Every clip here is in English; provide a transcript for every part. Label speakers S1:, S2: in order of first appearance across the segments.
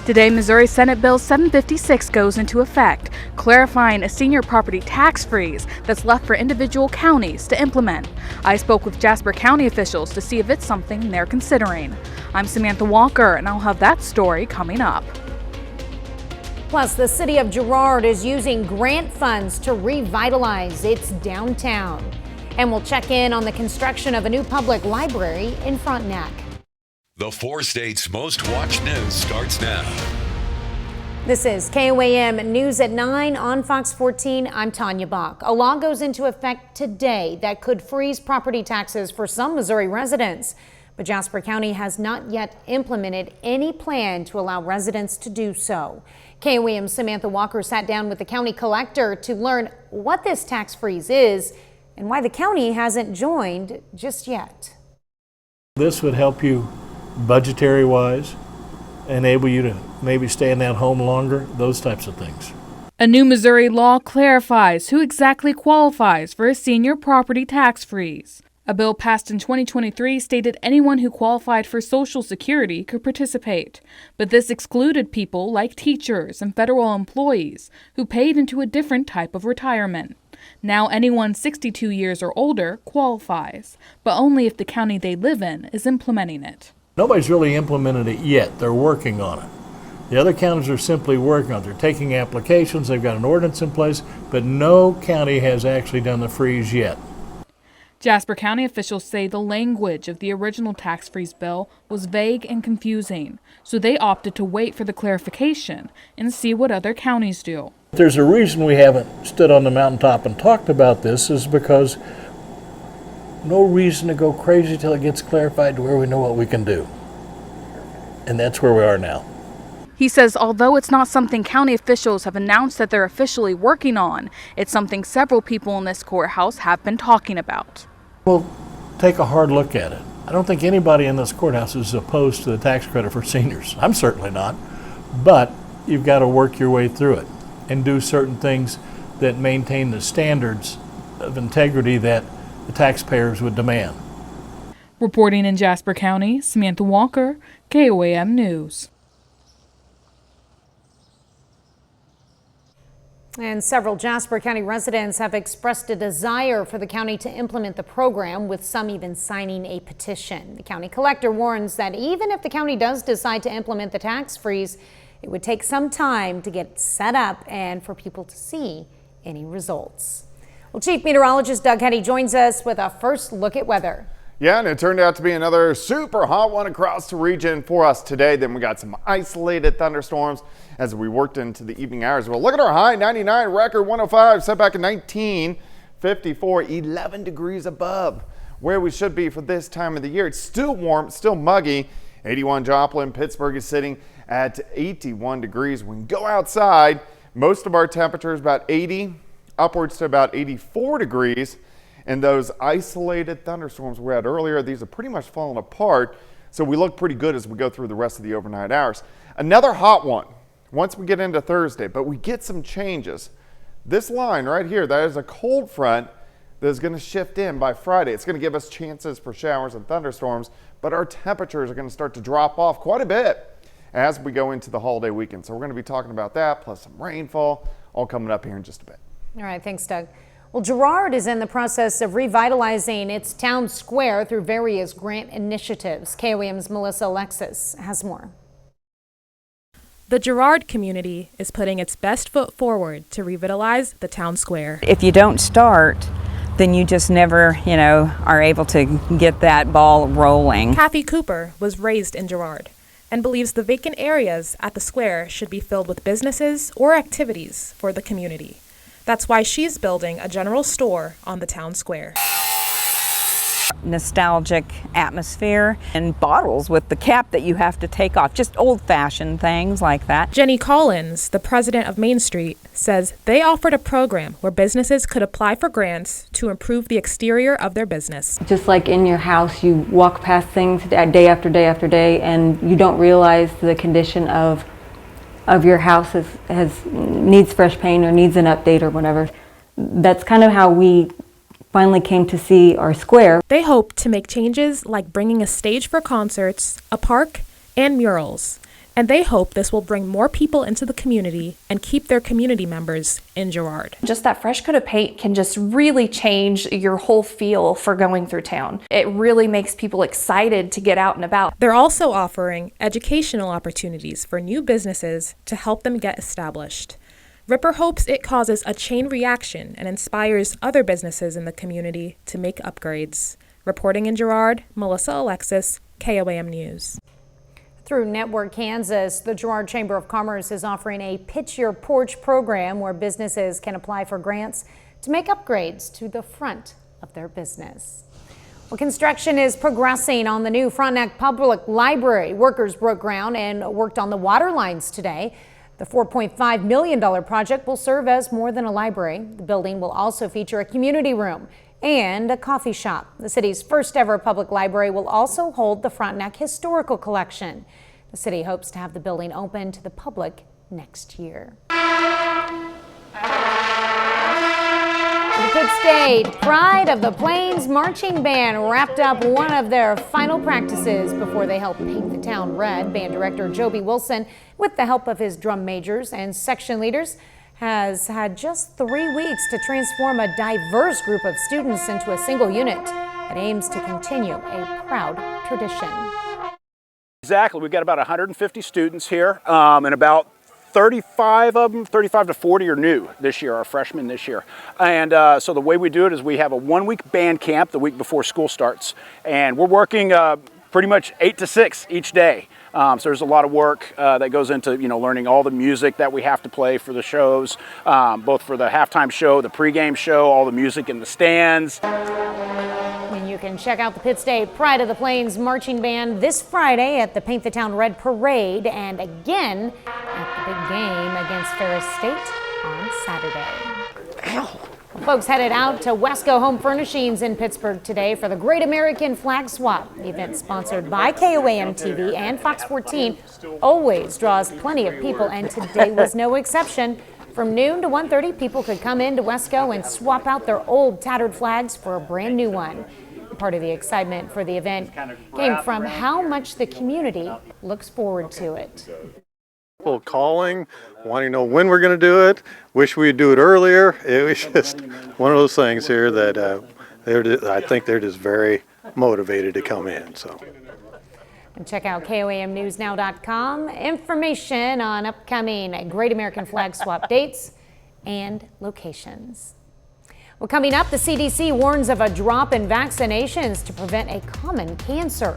S1: Today, Missouri Senate Bill 756 goes into effect, clarifying a senior property tax freeze that's left for individual counties to implement. I spoke with Jasper County officials to see if it's something they're considering. I'm Samantha Walker, and I'll have that story coming up.
S2: Plus, the city of Girard is using grant funds to revitalize its downtown. And we'll check in on the construction of a new public library in Frontenac.
S3: The four states' most watched news starts now.
S2: This is KOAM News at 9 on Fox 14. I'm Tanya Bach. A law goes into effect today that could freeze property taxes for some Missouri residents. But Jasper County has not yet implemented any plan to allow residents to do so. KOAM's Samantha Walker sat down with the county collector to learn what this tax freeze is and why the county hasn't joined just yet.
S4: This would help you budgetary wise, enable you to maybe stay in that home longer, those types of things.
S1: A new Missouri law clarifies who exactly qualifies for a senior property tax freeze. A bill passed in 2023 stated anyone who qualified for Social Security could participate, but this excluded people like teachers and federal employees who paid into a different type of retirement. Now anyone 62 years or older qualifies, but only if the county they live in is implementing it.
S4: Nobody's really implemented it yet. They're working on it. The other counties are simply working on it. They're taking applications, they've got an ordinance in place, but no county has actually done the freeze yet.
S1: Jasper County officials say the language of the original tax freeze bill was vague and confusing, so they opted to wait for the clarification and see what other counties do.
S4: There's a reason we haven't stood on the mountaintop and talked about this is because no reason to go crazy till it gets clarified to where we know what we can do. And that's where we are now.
S1: He says although it's not something county officials have announced that they're officially working on, it's something several people in this courthouse have been talking about.
S4: We'll take a hard look at it. I don't think anybody in this courthouse is opposed to the tax credit for seniors. I'm certainly not. But you've got to work your way through it and do certain things that maintain the standards of integrity that the taxpayers would demand.
S1: Reporting in Jasper County, Samantha Walker, KOAM News.
S2: And several Jasper County residents have expressed a desire for the county to implement the program, with some even signing a petition. The county collector warns that even if the county does decide to implement the tax freeze, it would take some time to get set up and for people to see any results. Well, Chief Meteorologist Doug Hetty joins us with a first look at weather.
S5: Yeah, and it turned out to be another super hot one across the region for us today. Then we got some isolated thunderstorms as we worked into the evening hours. Well, look at our high, 99, record 105, set back in 1954, 11 degrees above where we should be for this time of the year. It's still warm, still muggy. 81 Joplin, Pittsburgh is sitting at 81 degrees. We can go outside. Most of our temperatures about 80, upwards to about 84 degrees. And those isolated thunderstorms we had earlier, these are pretty much falling apart. So we look pretty good as we go through the rest of the overnight hours. Another hot one once we get into Thursday, but we get some changes. This line right here, that is a cold front that is going to shift in by Friday. It's going to give us chances for showers and thunderstorms, but our temperatures are going to start to drop off quite a bit as we go into the holiday weekend. So we're going to be talking about that, plus some rainfall, all coming up here in just a bit.
S2: All right, thanks, Doug. Well, Girard is in the process of revitalizing its town square through various grant initiatives. KOAM's Melissa Alexis has more.
S6: The Girard community is putting its best foot forward to revitalize the town square.
S7: If you don't start, then you just never, are able to get that ball rolling.
S6: Kathy Cooper was raised in Girard and believes the vacant areas at the square should be filled with businesses or activities for the community. That's why she's building a general store on the town square.
S7: Nostalgic atmosphere and bottles with the cap that you have to take off, just old-fashioned things like that.
S6: Jenny Collins, the president of Main Street, says they offered a program where businesses could apply for grants to improve the exterior of their business.
S8: Just like in your house, you walk past things day after day after day, and you don't realize the condition of your house needs fresh paint or needs an update or whatever. That's kind of how we finally came to see our square.
S6: They hope to make changes like bringing a stage for concerts, a park, and murals. And they hope this will bring more people into the community and keep their community members in Girard.
S9: Just that fresh coat of paint can just really change your whole feel for going through town. It really makes people excited to get out and about.
S6: They're also offering educational opportunities for new businesses to help them get established. Ripper hopes it causes a chain reaction and inspires other businesses in the community to make upgrades. Reporting in Girard, Melissa Alexis, KOAM News.
S2: Through Network Kansas, the Girard Chamber of Commerce is offering a Pitch Your Porch program where businesses can apply for grants to make upgrades to the front of their business. Well, construction is progressing on the new Frontenac Public Library. Workers broke ground and worked on the water lines today. The $4.5 million project will serve as more than a library. The building will also feature a community room and a coffee shop. The city's first ever public library will also hold the Frontenac Historical Collection. The city hopes to have the building open to the public next year. The Pitt State Pride of the Plains Marching Band wrapped up one of their final practices before they helped paint the town red. Band director Joby Wilson, with the help of his drum majors and section leaders, has had just 3 weeks to transform a diverse group of students into a single unit that aims to continue a proud tradition.
S10: Exactly. We've got about 150 students here, and about 35 of them, 35 to 40 are new this year, are freshmen this year. And so the way we do it is we have a 1-week band camp the week before school starts. And we're working pretty much 8 to 6 each day. So there's a lot of work that goes into, learning all the music that we have to play for the shows, both for the halftime show, the pregame show, all the music in the stands.
S2: And you can check out the Pitt State Pride of the Plains Marching Band this Friday at the Paint the Town Red Parade and again at the big game against Ferris State on Saturday. Ow. Folks headed out to Wesco Home Furnishings in Pittsburgh today for the Great American Flag Swap. The event, sponsored by KOAM TV and Fox 14, always draws plenty of people, and today was no exception. From noon to 1:30, people could come into Wesco and swap out their old tattered flags for a brand new one. Part of the excitement for the event came from how much the community looks forward to it.
S11: People calling, wanting to know when we're going to do it, wish we'd do it earlier. It was just one of those things here that I think they're just very motivated to come in. So.
S2: And check out KOAMNewsNow.com. Information on upcoming Great American Flag Swap dates and locations. Well, coming up, the CDC warns of a drop in vaccinations to prevent a common cancer.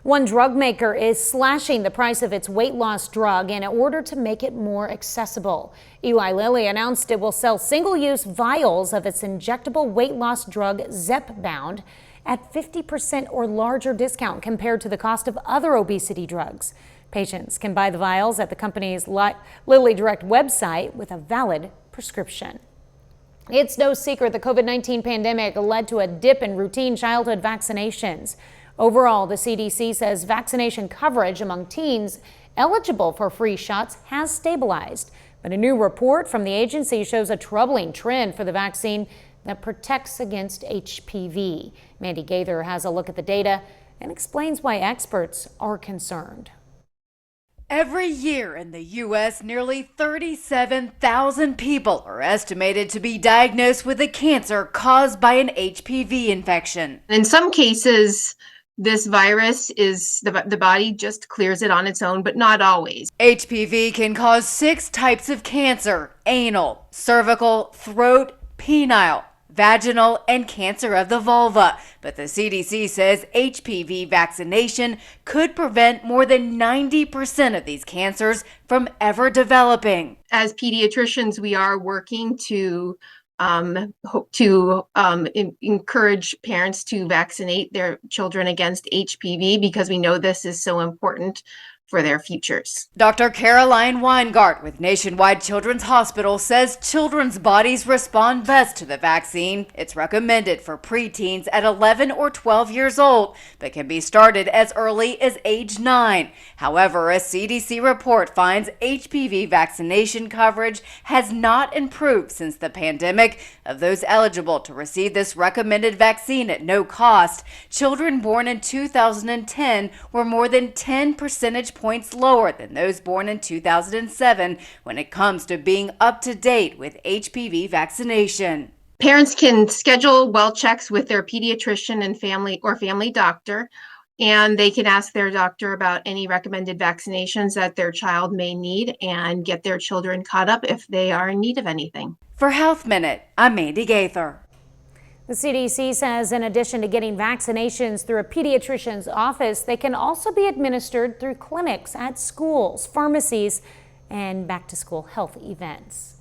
S2: One drug maker is slashing the price of its weight loss drug in order to make it more accessible. Eli Lilly announced it will sell single-use vials of its injectable weight loss drug Zepbound at 50% or larger discount compared to the cost of other obesity drugs. Patients can buy the vials at the company's Lilly Direct website with a valid prescription. It's no secret the COVID-19 pandemic led to a dip in routine childhood vaccinations. Overall, the CDC says vaccination coverage among teens eligible for free shots has stabilized. But a new report from the agency shows a troubling trend for the vaccine that protects against HPV. Mandy Gaither has a look at the data and explains why experts are concerned.
S12: Every year in the U.S., nearly 37,000 people are estimated to be diagnosed with a cancer caused by an HPV infection.
S13: In some cases, this virus is the body just clears it on its own, but not always.
S12: HPV can cause 6 types of cancer: anal, cervical, throat, penile, vaginal, and cancer of the vulva. But the CDC says HPV vaccination could prevent more than 90% of these cancers from ever developing.
S13: As pediatricians, we are working to encourage parents to vaccinate their children against HPV because we know this is so important for their futures.
S12: Dr. Caroline Weingart with Nationwide Children's Hospital says children's bodies respond best to the vaccine. It's recommended for preteens at 11 or 12 years old, but can be started as early as age 9. However, a CDC report finds HPV vaccination coverage has not improved since the pandemic. Of those eligible to receive this recommended vaccine at no cost, children born in 2010 were more than 10 percentage points lower than those born in 2007 when it comes to being up to date with HPV vaccination.
S13: Parents can schedule well checks with their pediatrician and family doctor, and they can ask their doctor about any recommended vaccinations that their child may need and get their children caught up if they are in need of anything.
S12: For Health Minute, I'm Mandy Gaither.
S2: The CDC says in addition to getting vaccinations through a pediatrician's office, they can also be administered through clinics at schools, pharmacies, and back-to-school health events.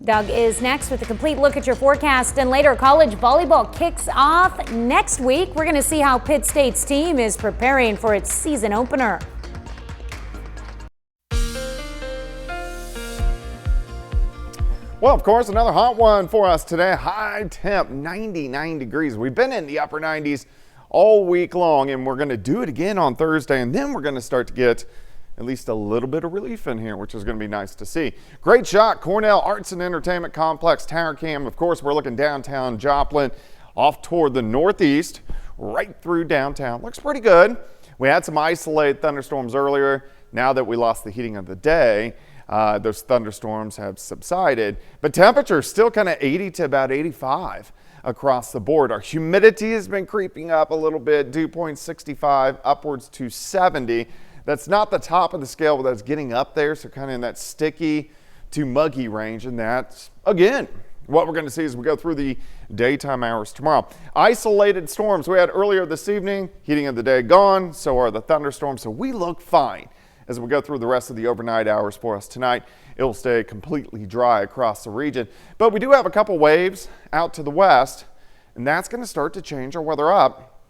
S2: Doug is next with a complete look at your forecast, and later college volleyball kicks off next week. We're going to see how Pitt State's team is preparing for its season opener.
S5: Well, of course, another hot one for us today. High temp, 99 degrees. We've been in the upper 90s all week long, and we're going to do it again on Thursday, and then we're going to start to get at least a little bit of relief in here, which is going to be nice to see. Great shot, Cornell Arts and Entertainment Complex Tower Cam. Of course, we're looking downtown Joplin off toward the northeast, right through downtown. Looks pretty good. We had some isolated thunderstorms earlier. Now that we lost the heating of the day, those thunderstorms have subsided, but temperatures still kind of 80 to about 85 across the board. Our humidity has been creeping up a little bit, dew point 65 upwards to 70. That's not the top of the scale, but that's getting up there, so kind of in that sticky to muggy range, and that's, again, what we're going to see as we go through the daytime hours tomorrow. Isolated storms we had earlier this evening, heating of the day gone, so are the thunderstorms, so we look fine as we go through the rest of the overnight hours for us tonight. It'll stay completely dry across the region, but we do have a couple waves out to the west, and that's going to start to change our weather up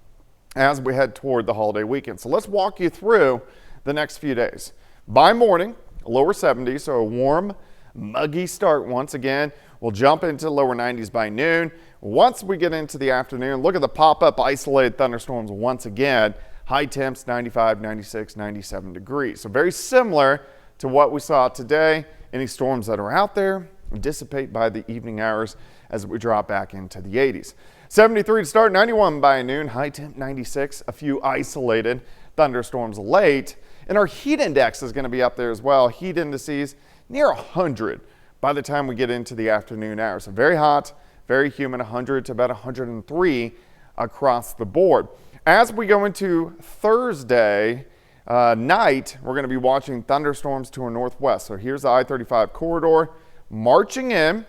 S5: as we head toward the holiday weekend. So let's walk you through the next few days. By morning, lower 70s, so a warm, muggy start once again. We'll jump into lower 90s by noon. Once we get into the afternoon, look at the pop-up isolated thunderstorms once again. High temps 95, 96, 97 degrees. So very similar to what we saw today. Any storms that are out there dissipate by the evening hours as we drop back into the 80s. 73 to start, 91 by noon, high temp 96, a few isolated thunderstorms late. And our heat index is going to be up there as well. Heat indices near 100 by the time we get into the afternoon hours. So very hot, very humid, 100 to about 103 across the board. As we go into Thursday night, we're going to be watching thunderstorms to our northwest. So here's the I-35 corridor marching in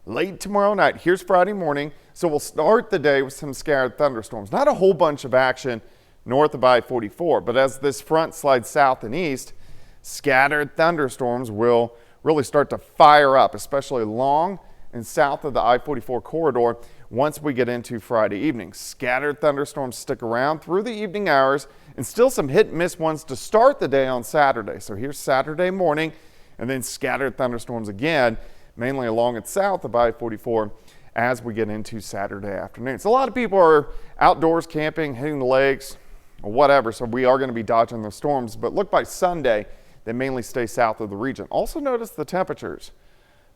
S5: late tomorrow night. Here's Friday morning. So we'll start the day with some scattered thunderstorms. Not a whole bunch of action north of I-44, but as this front slides south and east, scattered thunderstorms will really start to fire up, especially along and south of the I-44 corridor once we get into Friday evening. Scattered thunderstorms stick around through the evening hours, and still some hit and miss ones to start the day on Saturday. So here's Saturday morning, and then scattered thunderstorms again, mainly along and south of I-44 as we get into Saturday afternoon. So a lot of people are outdoors camping, hitting the lakes, or whatever, so we are going to be dodging those storms. But look, by Sunday, they mainly stay south of the region. Also notice the temperatures.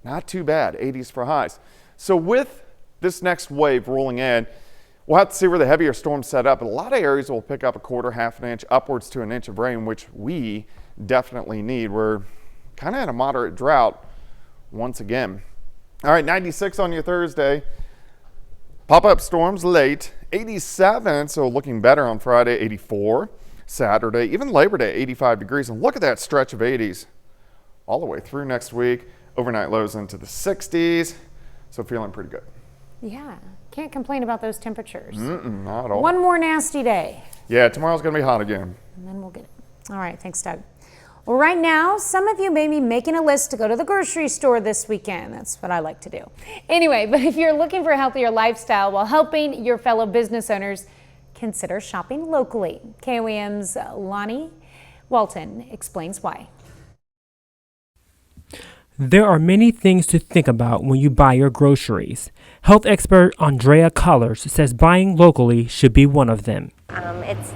S5: Not too bad, 80s for highs. So with this next wave rolling in, we'll have to see where the heavier storms set up. But a lot of areas will pick up a quarter, half an inch, upwards to an inch of rain, which we definitely need. We're kind of in a moderate drought once again. All right, 96 on your Thursday. Pop-up storms late, 87, so looking better on Friday, 84. Saturday, even Labor Day, 85 degrees. And look at that stretch of 80s all the way through next week. Overnight lows into the 60s, so feeling pretty good.
S2: Yeah, can't complain about those temperatures.
S5: Not at all.
S2: One more nasty day.
S5: Yeah, tomorrow's going to be hot again.
S2: And then we'll get it. All right, thanks, Doug. Well, right now, some of you may be making a list to go to the grocery store this weekend. That's what I like to do. Anyway, but if you're looking for a healthier lifestyle while helping your fellow business owners, consider shopping locally. KOAM's Lonnie Walton explains why.
S14: There are many things to think about when you buy your groceries. Health expert Andrea Collars says buying locally should be one of them.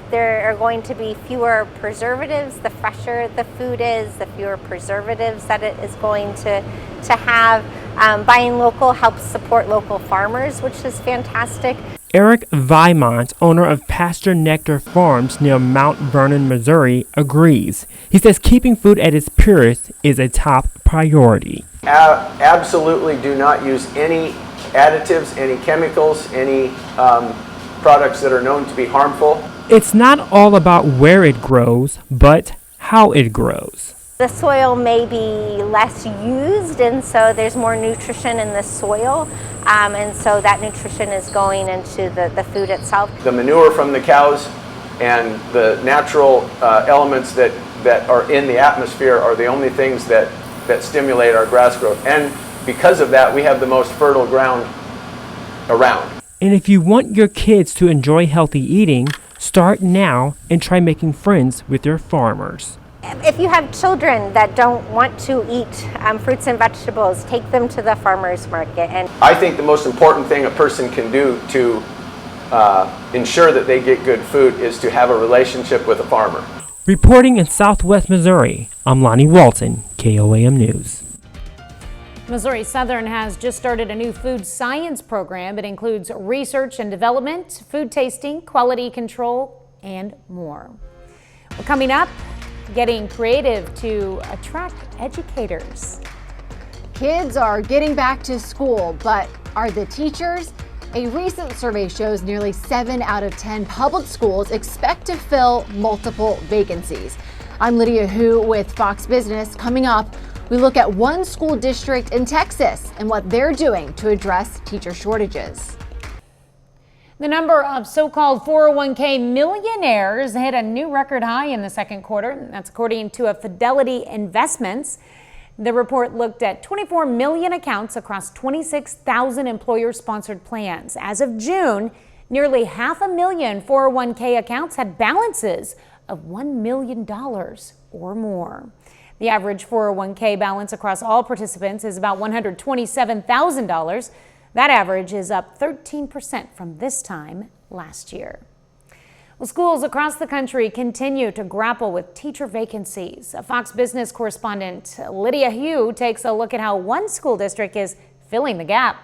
S15: There are going to be fewer preservatives. The fresher the food is, the fewer preservatives that it is going to have. Buying local helps support local farmers, which is fantastic.
S14: Eric Vimont, owner of Pasture Nectar Farms near Mount Vernon, Missouri, agrees. He says keeping food at its purest is a top priority.
S16: Absolutely do not use any additives, any chemicals, any products that are known to be harmful.
S14: It's not all about where it grows, but how it grows.
S15: The soil may be less used, and so there's more nutrition in the soil, and so that nutrition is going into the food itself.
S16: The manure from the cows and the natural elements that are in the atmosphere are the only things that stimulate our grass growth. And because of that, we have the most fertile ground around.
S14: And if you want your kids to enjoy healthy eating, start now and try making friends with your farmers.
S15: If you have children that don't want to eat fruits and vegetables, take them to the farmer's market. And
S16: I think the most important thing a person can do to ensure that they get good food is to have a relationship with a farmer.
S14: Reporting in Southwest Missouri, I'm Lonnie Walton, KOAM News.
S2: Missouri Southern has just started a new food science program. It includes research and development, food tasting, quality control, and more. Well, coming up, getting creative to attract educators.
S17: Kids are getting back to school, but are the teachers? A recent survey shows nearly 7 out of 10 public schools expect to fill multiple vacancies. I'm Lydia Hu with Fox Business. Coming up, we look at one school district in Texas and what they're doing to address teacher shortages.
S2: The number of so-called 401k millionaires hit a new record high in the second quarter. That's according to a Fidelity Investments. The report looked at 24 million accounts across 26,000 employer-sponsored plans. As of June, nearly 500,000 401k accounts had balances of $1 million or more. The average 401k balance across all participants is about $127,000. That average is up 13% from this time last year. Well, schools across the country continue to grapple with teacher vacancies. Fox Business correspondent Lydia Hu takes a look at how one school district is filling the gap.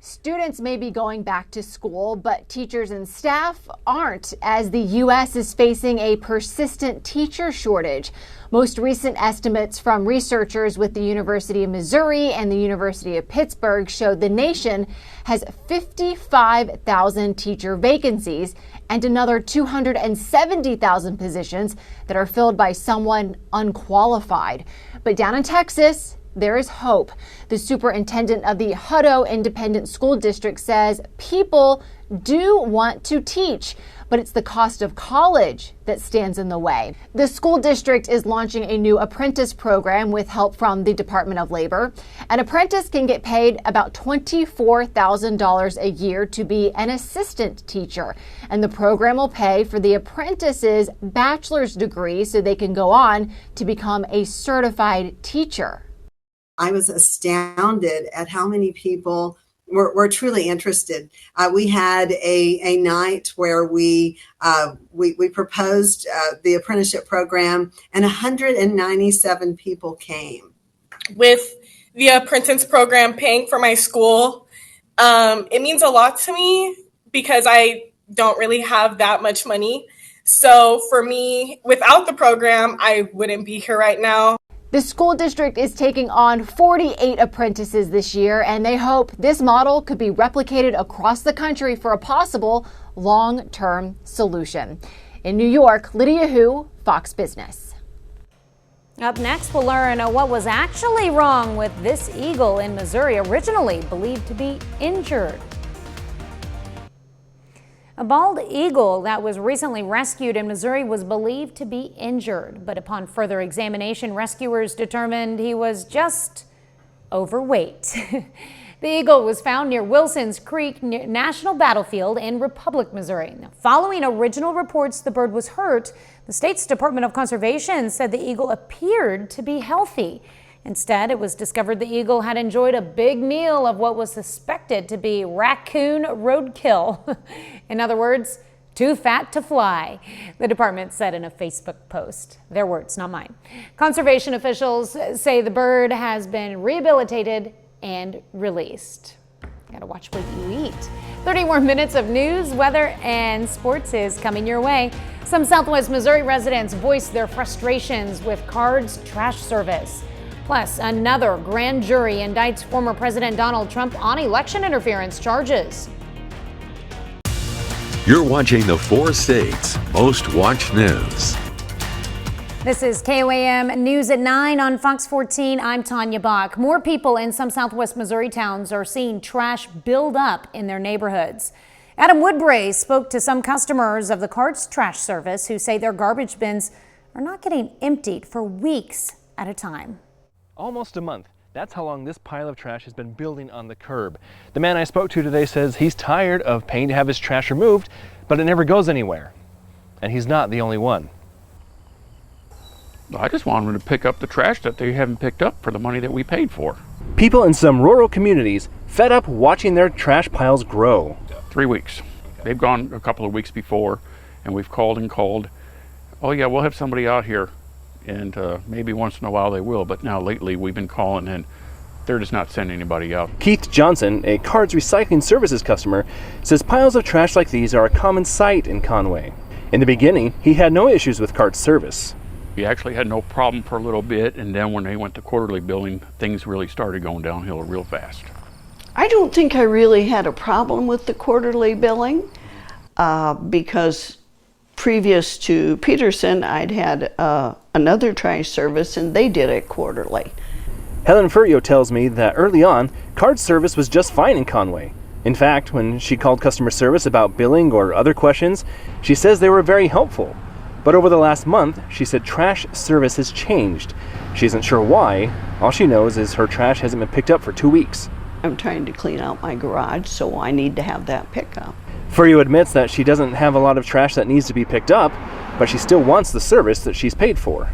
S17: Students may be going back to school, but teachers and staff aren't, as the U.S. is facing a persistent teacher shortage. Most recent estimates from researchers with the University of Missouri and the University of Pittsburgh show the nation has 55,000 teacher vacancies and another 270,000 positions that are filled by someone unqualified. But down in Texas, there is hope. The superintendent of the Hutto Independent School District says people do want to teach, but it's the cost of college that stands in the way. The school district is launching a new apprentice program with help from the Department of Labor. An apprentice can get paid about $24,000 a year to be an assistant teacher, and the program will pay for the apprentice's bachelor's degree so they can go on to become a certified teacher.
S18: I was astounded at how many people were truly interested. We had a night where we proposed the apprenticeship program, and 197 people came.
S19: With the apprentice program paying for my school, it means a lot to me because I don't really have that much money. So for me, without the program, I wouldn't be here right now.
S17: The school district is taking on 48 apprentices this year, and they hope this model could be replicated across the country for a possible long-term solution. In New York, Lydia Hu, Fox Business.
S2: Up next, we'll learn what was actually wrong with this eagle in Missouri, originally believed to be injured. A bald eagle that was recently rescued in Missouri was believed to be injured, but upon further examination, rescuers determined he was just overweight. The eagle was found near Wilson's Creek National Battlefield in Republic, Missouri. Now, following original reports the bird was hurt, the state's Department of Conservation said the eagle appeared to be healthy. Instead, it was discovered the eagle had enjoyed a big meal of what was suspected to be raccoon roadkill. In other words, too fat to fly, the department said in a Facebook post. Their words, not mine. Conservation officials say the bird has been rehabilitated and released. Gotta watch what you eat. 30 more minutes of news, weather, and sports is coming your way. Some Southwest Missouri residents voiced their frustrations with CARD's trash service. Plus, another grand jury indicts former President Donald Trump on election interference charges.
S3: You're watching the 4 states' most watched news.
S2: This is KOAM News at 9 on Fox 14. I'm Tanya Bach. More people in some Southwest Missouri towns are seeing trash build up in their neighborhoods. Adam Woodbray spoke to some customers of the CARD's trash service who say their garbage bins are not getting emptied for weeks at a time.
S20: Almost a month. That's how long this pile of trash has been building on the curb. The man I spoke to today says he's tired of paying to have his trash removed, but it never goes anywhere. And he's not the only one.
S21: I just want them to pick up the trash that they haven't picked up for the money that we paid for.
S20: People in some rural communities fed up watching their trash piles grow.
S21: 3 weeks. They've gone a couple of weeks before, and we've called and called. Oh yeah, we'll have somebody out here, and maybe once in a while they will, but now lately we've been calling and they're just not sending anybody out.
S20: Keith Johnson, a CARD's recycling services customer, says piles of trash like these are a common sight in Conway. In the beginning, he had no issues with CARD's service.
S21: We actually had no problem for a little bit, and then when they went to quarterly billing, things really started going downhill real fast.
S22: I don't think I really had a problem with the quarterly billing because previous to Peterson, I'd had another trash service and they did it quarterly.
S20: Helen Furrio tells me that early on, CARD's service was just fine in Conway. In fact, when she called customer service about billing or other questions, she says they were very helpful. But over the last month, she said trash service has changed. She isn't sure why. All she knows is her trash hasn't been picked up for 2 weeks.
S22: I'm trying to clean out my garage, so I need to have that pickup.
S20: Furrio admits that she doesn't have a lot of trash that needs to be picked up, but she still wants the service that she's paid for.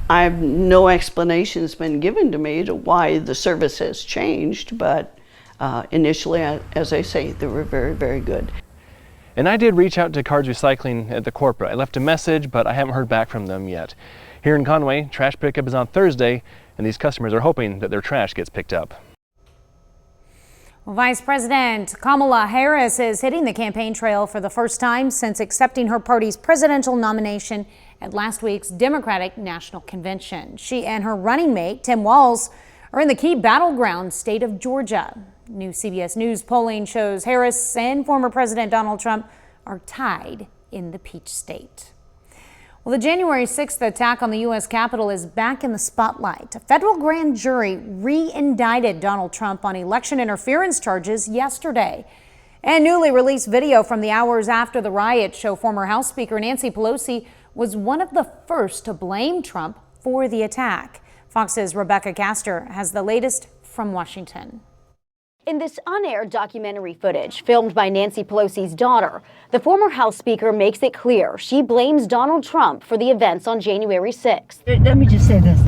S22: I've no explanation's been given to me to why the service has changed, but initially, as I say, they were very, very good.
S20: And I did reach out to CARD's Recycling at the corporate. I left a message, but I haven't heard back from them yet. Here in Conway, trash pickup is on Thursday, and these customers are hoping that their trash gets picked up.
S2: Vice President Kamala Harris is hitting the campaign trail for the first time since accepting her party's presidential nomination at last week's Democratic National Convention. She and her running mate, Tim Walz, are in the key battleground state of Georgia. New CBS News polling shows Harris and former President Donald Trump are tied in the Peach State. Well, the January 6th attack on the U.S. Capitol is back in the spotlight. A federal grand jury re-indicted Donald Trump on election interference charges yesterday. And newly released video from the hours after the riot show former House Speaker Nancy Pelosi was one of the first to blame Trump for the attack. Fox's Rebecca Castor has the latest from Washington.
S23: In this unaired documentary footage filmed by Nancy Pelosi's daughter, the former House Speaker makes it clear she blames Donald Trump for the events on January 6th.
S24: Let me just say this.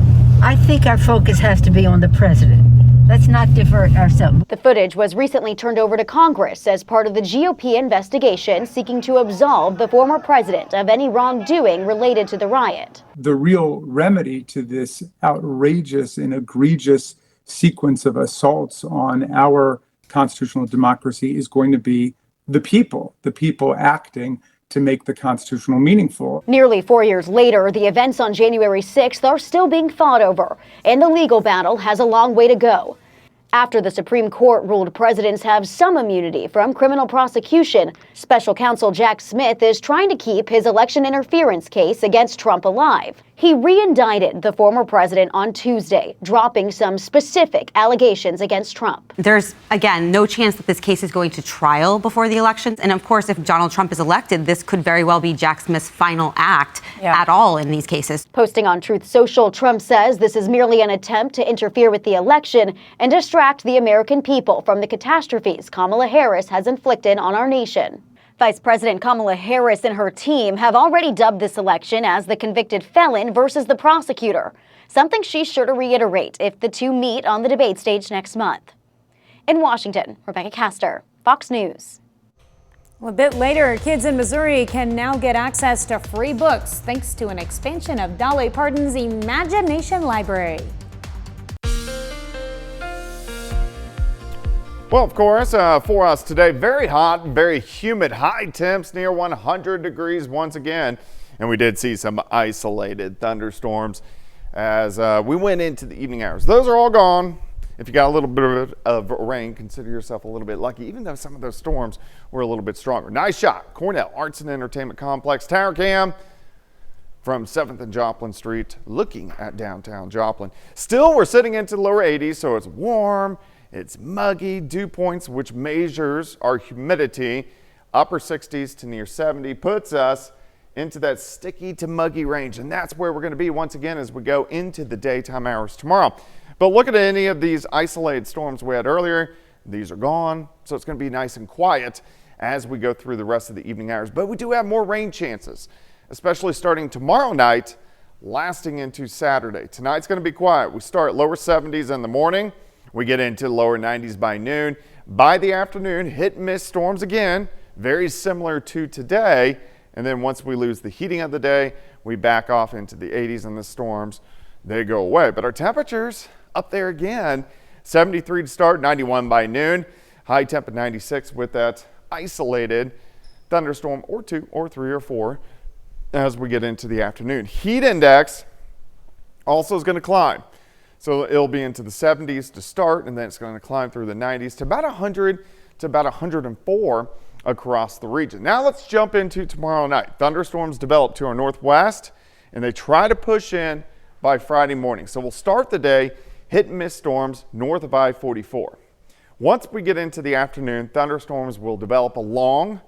S24: I think our focus has to be on the president. Let's not divert ourselves.
S23: The footage was recently turned over to Congress as part of the GOP investigation seeking to absolve the former president of any wrongdoing related to the riot.
S25: The real remedy to this outrageous and egregious sequence of assaults on our constitutional democracy is going to be the people acting to make the constitutional meaningful.
S23: Nearly 4 years later, the events on January 6th are still being fought over, and the legal battle has a long way to go. After the Supreme Court ruled presidents have some immunity from criminal prosecution, Special Counsel Jack Smith is trying to keep his election interference case against Trump alive. He re-indicted the former president on Tuesday, dropping some specific allegations against Trump.
S26: There's, again, no chance that this case is going to trial before the elections. And of course, if Donald Trump is elected, this could very well be Jack Smith's final act at all in these cases.
S23: Posting on Truth Social, Trump says this is merely an attempt to interfere with the election and distract the American people from the catastrophes Kamala Harris has inflicted on our nation. Vice President Kamala Harris and her team have already dubbed this election as the convicted felon versus the prosecutor, something she's sure to reiterate if the two meet on the debate stage next month. In Washington, Rebecca Castor, Fox News.
S2: Well, a bit later, kids in Missouri can now get access to free books thanks to an expansion of Dolly Parton's Imagination Library.
S5: Well, of course, for us today, very hot, very humid, high temps near 100 degrees once again. And we did see some isolated thunderstorms as we went into the evening hours. Those are all gone. If you got a little bit of rain, consider yourself a little bit lucky, even though some of those storms were a little bit stronger. Nice shot. Cornell Arts and Entertainment Complex, Tower Cam from 7th and Joplin Street, looking at downtown Joplin. Still, we're sitting into the lower 80s, so it's warm. It's muggy. Dew points, which measures our humidity, upper 60s to near 70, puts us into that sticky to muggy range. And that's where we're going to be once again as we go into the daytime hours tomorrow. But look at any of these isolated storms we had earlier. These are gone. So it's going to be nice and quiet as we go through the rest of the evening hours. But we do have more rain chances, especially starting tomorrow night, lasting into Saturday. Tonight's going to be quiet. We start lower 70s in the morning. We get into lower 90s by noon. By the afternoon, hit and miss storms again, very similar to today. And then once we lose the heating of the day, we back off into the 80s and the storms, they go away. But our temperatures up there again, 73 to start, 91 by noon. High temp at 96 with that isolated thunderstorm or 2 or 3 or 4 as we get into the afternoon. Heat index also is going to climb. So it'll be into the 70s to start, and then it's going to climb through the 90s to about 100 to about 104 across the region. Now let's jump into tomorrow night. Thunderstorms develop to our northwest, and they try to push in by Friday morning. So we'll start the day hit and miss storms north of I-44. Once we get into the afternoon, thunderstorms will develop along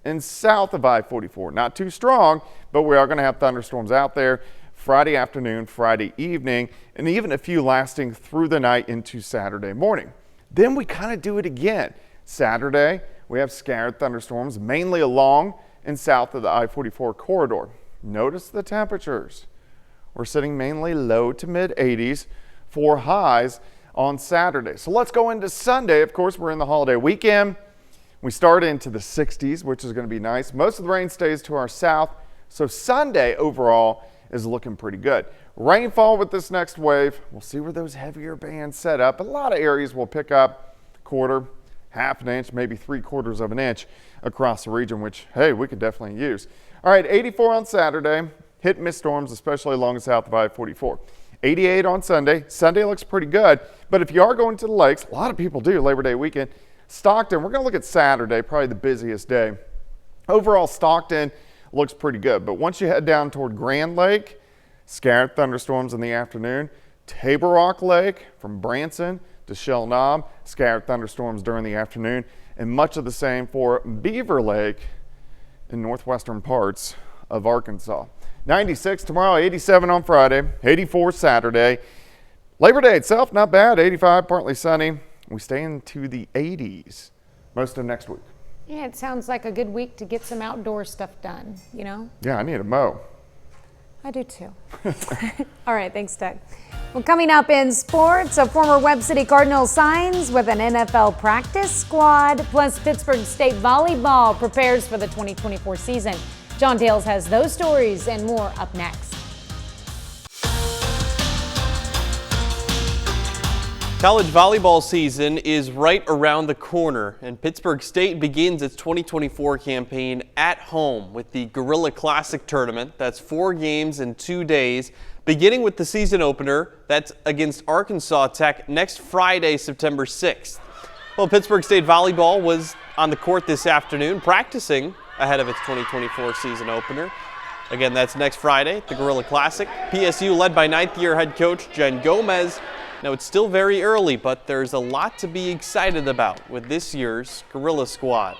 S5: and south of I-44. Not too strong, but we are going to have thunderstorms out there Friday afternoon, Friday evening, and even a few lasting through the night into Saturday morning. Then we kind of do it again. Saturday, we have scattered thunderstorms mainly along and south of the I-44 corridor. Notice the temperatures. We're sitting mainly low to mid 80s for highs on Saturday. So let's go into Sunday. Of course, we're in the holiday weekend. We start into the 60s, which is going to be nice. Most of the rain stays to our south. So Sunday overall is looking pretty good. Rainfall with this next wave. We'll see where those heavier bands set up. A lot of areas will pick up quarter, half an inch, maybe 3/4 of an inch across the region, which, hey, we could definitely use. All right, 84 on Saturday. Hit and miss storms, especially along the south of I-44. 88 on Sunday. Sunday looks pretty good, but if you are going to the lakes, a lot of people do Labor Day weekend. Stockton, we're going to look at Saturday, probably the busiest day. Overall, Stockton looks pretty good, but once you head down toward Grand Lake, scattered thunderstorms in the afternoon. Table Rock Lake from Branson to Shell Knob, scattered thunderstorms during the afternoon, and much of the same for Beaver Lake in northwestern parts of Arkansas. 96 tomorrow, 87 on Friday, 84 Saturday. Labor Day itself, not bad, 85, partly sunny. We stay into the 80s most of next week.
S2: Yeah, it sounds like a good week to get some outdoor stuff done, you know?
S5: Yeah, I need a mow.
S2: I do too. All right, thanks, Doug. Well, coming up in sports, a former Webb City Cardinal signs with an NFL practice squad, plus Pittsburgh State volleyball prepares for the 2024 season. John Dales has those stories and more up next.
S1: College volleyball season is right around the corner, and Pittsburgh State begins its 2024 campaign at home with the Gorilla Classic tournament. That's 4 games in 2 days, beginning with the season opener. That's against Arkansas Tech next Friday, September 6th. Well, Pittsburgh State volleyball was on the court this afternoon practicing ahead of its 2024 season opener. Again, that's next Friday, the Gorilla Classic. PSU led by 9th-year head coach Jen Gomez. Now, it's still very early, but there's a lot to be excited about with this year's Gorilla squad.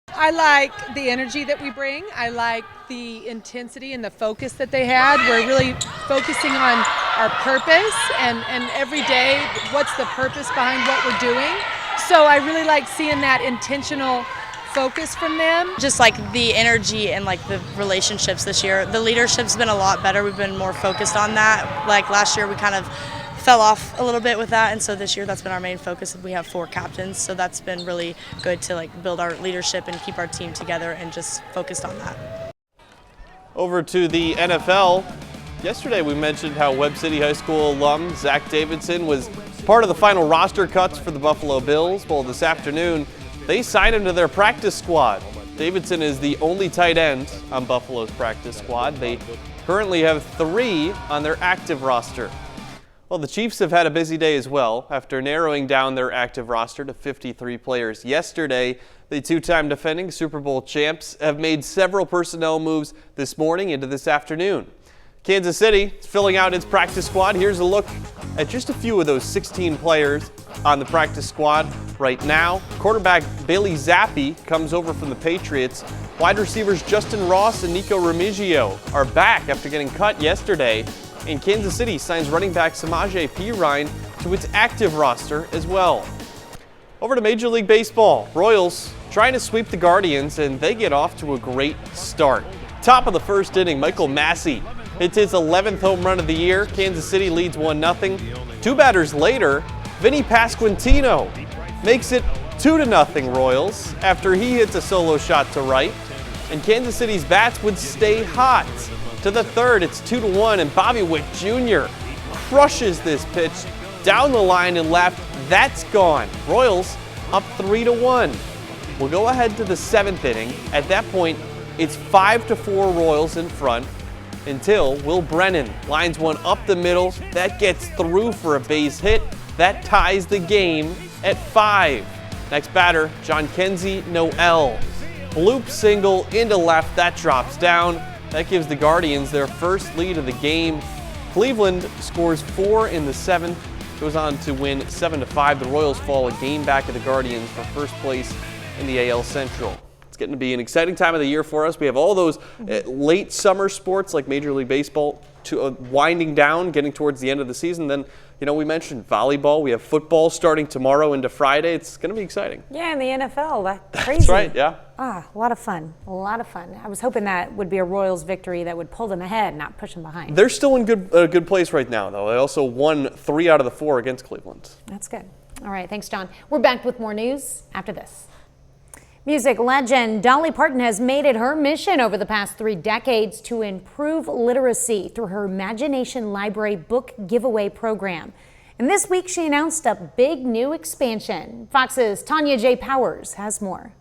S4: I like the energy that we bring. I like the intensity and the focus that they had. We're really focusing on our purpose and every day, what's the purpose behind what we're doing. So I really like seeing that intentional focus from them.
S6: Just like the energy and like the relationships this year. The leadership's been a lot better. We've been more focused on that. Like last year we kind of fell off a little bit with that, and so this year that's been our main focus. We have 4 captains, so that's been really good to like build our leadership and keep our team together and just focused on that.
S1: Over to the NFL. Yesterday we mentioned how Webb City High School alum Zach Davidson was part of the final roster cuts for the Buffalo Bills. Well, this afternoon they signed him to their practice squad. Davidson is the only tight end on Buffalo's practice squad. They currently have 3 on their active roster. Well, the Chiefs have had a busy day as well after narrowing down their active roster to 53 players. Yesterday, the 2-time defending Super Bowl champs have made several personnel moves this morning into this afternoon. Kansas City is filling out its practice squad. Here's a look at just a few of those 16 players on the practice squad right now. Quarterback Bailey Zappi comes over from the Patriots. Wide receivers Justin Ross and Nico Remigio are back after getting cut yesterday. And Kansas City signs running back Samaje Perine to its active roster as well. Over to Major League Baseball. Royals trying to sweep the Guardians, and they get off to a great start. Top of the first inning, Michael Massey hits his 11th home run of the year. Kansas City leads 1-0. 2 batters later, Vinny Pasquantino makes it 2-0 Royals after he hits a solo shot to right. And Kansas City's bats would stay hot. To the third, it's 2-1, and Bobby Witt Jr. crushes this pitch down the line and left. That's gone. Royals up 3-1. We'll go ahead to the 7th inning. At that point, it's 5-4 Royals in front until Will Brennan lines one up the middle. That gets through for a base hit. That ties the game at 5. Next batter, John Kenzie Noel. Bloop single into left. That drops down. That gives the Guardians their first lead of the game. Cleveland scores 4 in the 7th, goes on to win 7-5. The Royals fall a game back of the Guardians for first place in the AL Central. It's getting to be an exciting time of the year for us. We have all those late summer sports like Major League Baseball winding down, getting towards the end of the season. Then, we mentioned volleyball. We have football starting tomorrow into Friday. It's going to be exciting.
S2: Yeah, and the NFL. That's crazy.
S1: That's right, yeah.
S2: A lot of fun. A lot of fun. I was hoping that would be a Royals victory that would pull them ahead, not push them behind.
S1: They're still in a good place right now, though. They also won 3 out of the 4 against Cleveland.
S2: That's good. All right, thanks, John. We're back with more news after this. Music legend Dolly Parton has made it her mission over the past 3 decades to improve literacy through her Imagination Library book giveaway program. And this week she announced a big new expansion. Fox's Tanya J. Powers has more.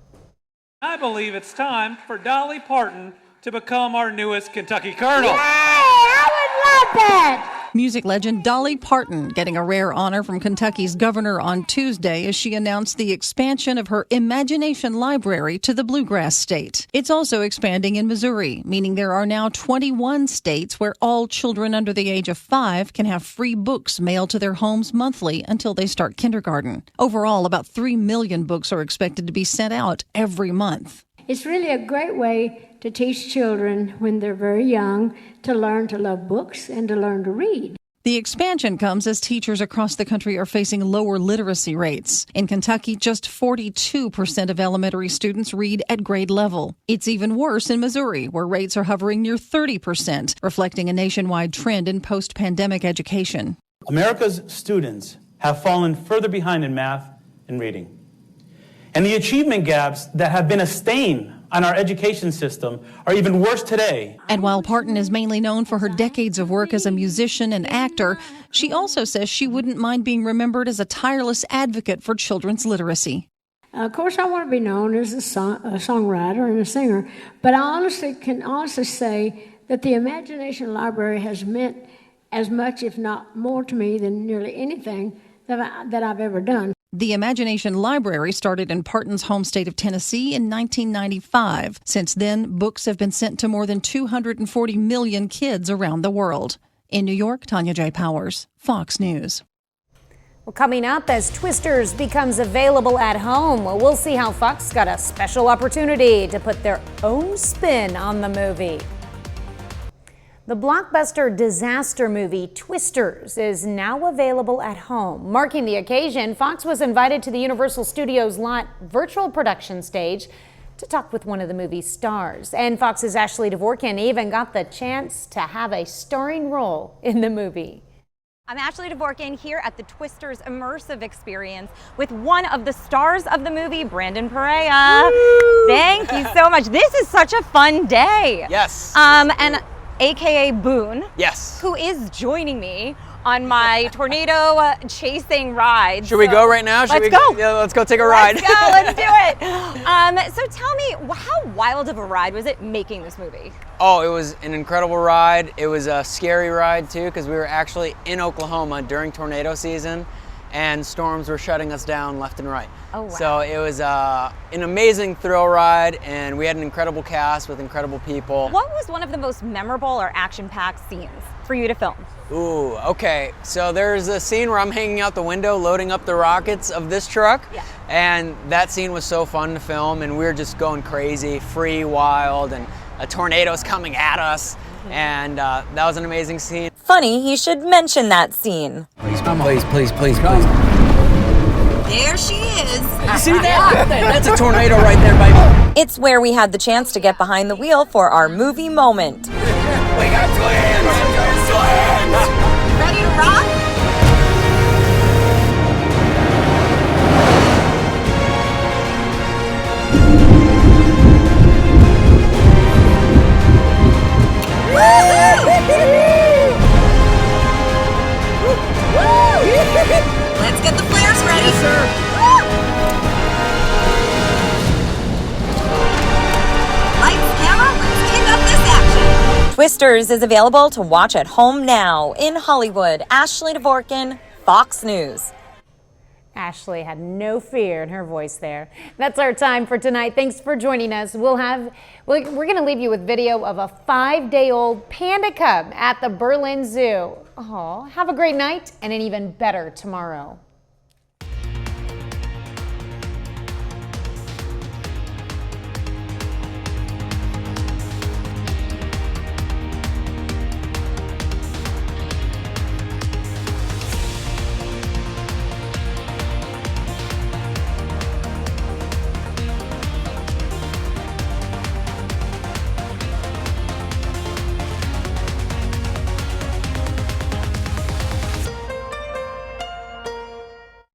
S7: I believe it's time for Dolly Parton to become our newest Kentucky Colonel.
S8: Yay! I would love that!
S9: Music legend Dolly Parton getting a rare honor from Kentucky's governor on Tuesday as she announced the expansion of her Imagination Library to the Bluegrass State. It's also expanding in Missouri, meaning there are now 21 states where all children under the age of 5 can have free books mailed to their homes monthly until they start kindergarten. Overall, about 3 million books are expected to be sent out every month.
S8: It's really a great way to teach children when they're very young to learn to love books and to learn to read.
S9: The expansion comes as teachers across the country are facing lower literacy rates. In Kentucky, just 42% of elementary students read at grade level. It's even worse in Missouri, where rates are hovering near 30%, reflecting a nationwide trend in post-pandemic education.
S10: America's students have fallen further behind in math and reading. And the achievement gaps that have been a stain on our education system are even worse today.
S9: And while Parton is mainly known for her decades of work as a musician and actor, she also says she wouldn't mind being remembered as a tireless advocate for children's literacy.
S8: Of course, I want to be known as a songwriter and a singer, but I can honestly say that the Imagination Library has meant as much, if not more, to me than nearly anything that I've ever done.
S9: The Imagination Library started in Parton's home state of Tennessee in 1995. Since then, books have been sent to more than 240 million kids around the world. In New York, Tanya J. Powers, Fox News.
S2: Well, coming up, as Twisters becomes available at home, we'll see how Fox got a special opportunity to put their own spin on the movie. The blockbuster disaster movie Twisters is now available at home. Marking the occasion, Fox was invited to the Universal Studios lot virtual production stage to talk with one of the movie's stars. And Fox's Ashley Dvorkin even got the chance to have a starring role in the movie.
S11: I'm Ashley Dvorkin here at the Twisters immersive experience with one of the stars of the movie, Brandon Perea. Woo! Thank you so much. This is such a fun day.
S13: Yes.
S11: And aka Boone.
S12: Yes.
S11: Who is joining me on my tornado chasing ride.
S12: Should we go right now?
S11: Let's go.
S12: Yeah, let's go take a ride.
S11: Let's go. Let's do it. So tell me, how wild of a ride was it making this movie?
S12: Oh, it was an incredible ride. It was a scary ride too, because we were actually in Oklahoma during tornado season, and storms were shutting us down left and right.
S11: Oh, wow.
S12: So it was an amazing thrill ride, and we had an incredible cast with incredible people.
S11: What was one of the most memorable or action-packed scenes for you to film?
S12: Ooh, okay. So there's a scene where I'm hanging out the window loading up the rockets of this truck.
S11: Yeah.
S12: And that scene was so fun to film, and we were just going crazy, free, wild, and a tornado's coming at us.
S11: Mm-hmm.
S12: And that was an amazing scene.
S13: Funny, he should mention that scene.
S12: Please, please, please.
S13: There she is.
S12: You see that? That's a tornado right there, baby.
S13: It's where we had the chance to get behind the wheel for our movie moment.
S12: We got twins!
S13: Ready to rock? Let's get the flares ready.
S12: Yes, sir.
S13: Lights, camera, let's kick up this action. Twisters is available to watch at home now. In Hollywood, Ashley Dvorkin, Fox News.
S2: Ashley had no fear in her voice there. That's our time for tonight. Thanks for joining us. We're going to leave you with video of a 5-day-old panda cub at the Berlin Zoo. Oh, have a great night and an even better tomorrow.